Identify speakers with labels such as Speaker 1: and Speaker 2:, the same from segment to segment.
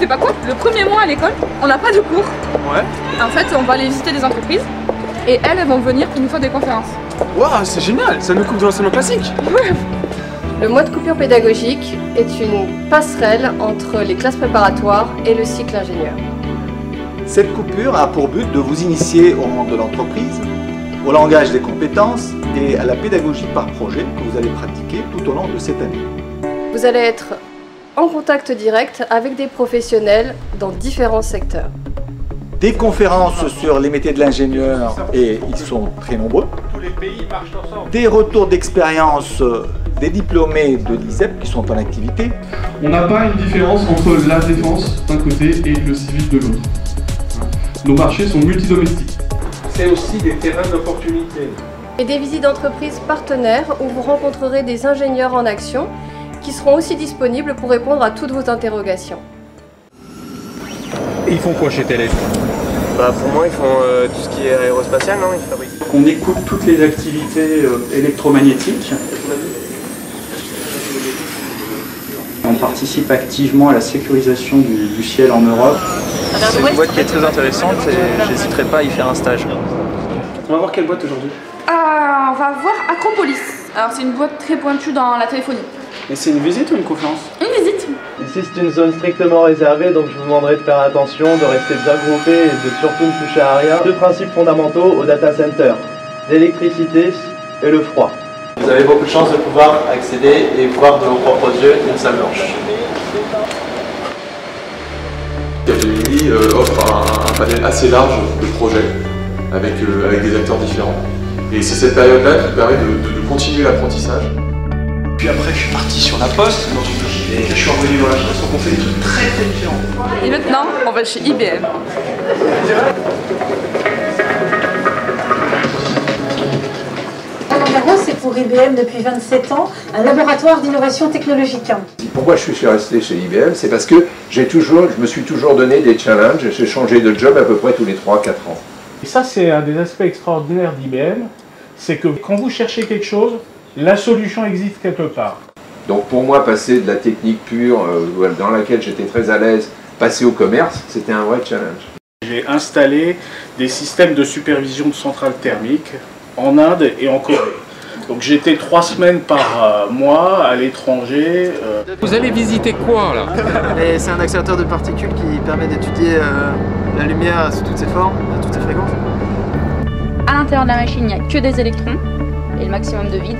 Speaker 1: sais pas quoi, le premier mois à l'école, on n'a pas de cours.
Speaker 2: Ouais.
Speaker 1: En fait, on va aller visiter des entreprises et elles vont venir pour nous faire des conférences.
Speaker 2: Waouh, c'est génial, ça nous coupe de l'enseignement classique.
Speaker 1: Ouais.
Speaker 3: Le mois de coupure pédagogique est une passerelle entre les classes préparatoires et le cycle ingénieur.
Speaker 4: Cette coupure a pour but de vous initier au monde de l'entreprise, au langage des compétences et à la pédagogie par projet que vous allez pratiquer tout au long de cette année.
Speaker 3: Vous allez être en contact direct avec des professionnels dans différents secteurs.
Speaker 4: Des conférences sur les métiers de l'ingénieur, et ils sont très nombreux. Des retours d'expérience des diplômés de l'ISEP qui sont en activité.
Speaker 5: On n'a pas une différence entre la défense d'un côté et le civil de l'autre. Nos marchés sont multidomestiques.
Speaker 6: C'est aussi des terrains d'opportunité.
Speaker 3: Et des visites d'entreprises partenaires où vous rencontrerez des ingénieurs en action qui seront aussi disponibles pour répondre à toutes vos interrogations.
Speaker 7: Et ils font quoi chez Thales?
Speaker 2: Pour moi, ils font tout ce qui est aérospatial, non? Ils fabriquent.
Speaker 8: On écoute toutes les activités électromagnétiques. On participe activement à la sécurisation du ciel en Europe.
Speaker 2: C'est une boîte qui est très intéressante et j'hésiterai pas à y faire un stage.
Speaker 6: On va voir quelle boîte aujourd'hui?
Speaker 1: On va voir Acropolis. Alors c'est une boîte très pointue dans la téléphonie.
Speaker 6: Et c'est une visite ou une conférence?
Speaker 1: Une visite.
Speaker 9: Ici c'est une zone strictement réservée, donc je vous demanderai de faire attention, de rester bien groupé et de surtout ne toucher à rien. Deux principes fondamentaux au data center, l'électricité et le froid.
Speaker 10: Vous avez beaucoup de chance de pouvoir accéder et voir de vos propres yeux une salle blanche.
Speaker 11: Capgemini offre un panel assez large de projets avec des acteurs différents. Et c'est cette période-là qui permet de continuer l'apprentissage.
Speaker 8: Puis après, je suis parti sur la Poste, et je suis revenu dans la Poste, donc on fait des trucs très très différents.
Speaker 1: Et maintenant, on va chez IBM.
Speaker 12: C'est pour IBM depuis 27 ans, un laboratoire d'innovation technologique.
Speaker 13: Pourquoi je suis resté chez IBM? C'est parce que je me suis toujours donné des challenges, j'ai changé de job à peu près tous les 3-4 ans.
Speaker 14: Et ça, c'est un des aspects extraordinaires d'IBM, c'est que quand vous cherchez quelque chose, la solution existe quelque part.
Speaker 13: Donc pour moi, passer de la technique pure, dans laquelle j'étais très à l'aise, passer au commerce, c'était un vrai challenge.
Speaker 14: J'ai installé des systèmes de supervision de centrales thermiques en Inde et en Corée. Donc j'étais 3 semaines par mois à l'étranger.
Speaker 7: Vous allez visiter quoi là?
Speaker 2: C'est un accélérateur de particules qui permet d'étudier la lumière sous toutes ses formes, à toutes ses fréquences.
Speaker 15: À l'intérieur de la machine, il n'y a que des électrons et le maximum de vide.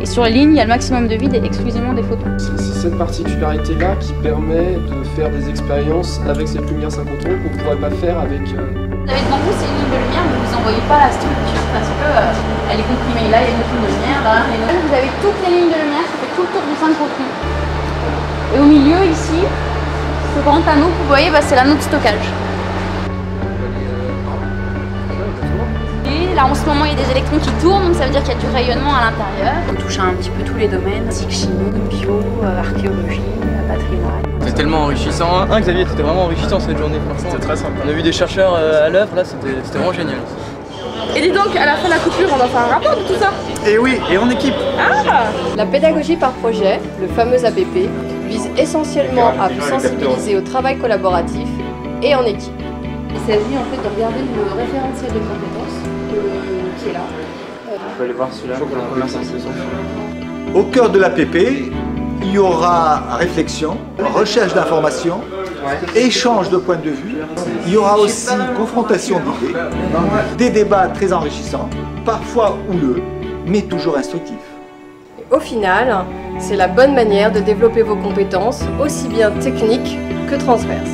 Speaker 15: Et sur les lignes, il y a le maximum de vide et exclusivement des photons.
Speaker 6: C'est cette particularité-là qui permet de faire des expériences avec cette lumière synchrotron qu'on ne pourrait pas faire avec...
Speaker 15: Vous avez devant vous, c'est une ligne de lumière, mais vous n'envoyez pas la structure parce que elle est comprimée. Là, il y a une autre ligne de lumière, là, et là. Vous avez toutes les lignes de lumière, ça fait tout le tour du synchrotron. Et au milieu, ici, ce grand anneau que vous voyez, c'est l'anneau de stockage. Là en ce moment il y a des électrons qui tournent, donc ça veut dire qu'il y a du rayonnement à l'intérieur. On touche à un petit peu tous les domaines, physique, chimie, bio, archéologie, patrimoine.
Speaker 2: C'était tellement enrichissant. Xavier, c'était vraiment enrichissant cette journée, franchement. C'était très sympa. On a vu des chercheurs à l'œuvre, là c'était vraiment génial.
Speaker 1: Et dis donc, à la fin de la coupure, on doit faire un rapport de tout ça?
Speaker 8: Et oui, et en équipe.
Speaker 3: La pédagogie par projet, le fameux APP, vise essentiellement à vous sensibiliser au travail collaboratif et en équipe. Il s'agit en fait de regarder le référentiel de compétences qui est là.
Speaker 2: On peut aller voir celui-là pour la première sensation.
Speaker 4: Au cœur de l'APP, il y aura réflexion, recherche d'informations, échange de points de vue. Il y aura aussi confrontation d'idées, des débats très enrichissants, parfois houleux, mais toujours instructifs.
Speaker 3: Au final, c'est la bonne manière de développer vos compétences, aussi bien techniques que transverses.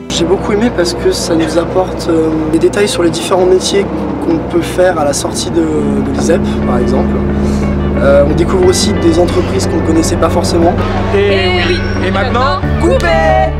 Speaker 16: J'ai beaucoup aimé parce que ça nous apporte des détails sur les différents métiers qu'on peut faire à la sortie de l'ISEP, par exemple. On découvre aussi des entreprises qu'on ne connaissait pas forcément.
Speaker 7: Et oui, et maintenant, coupez!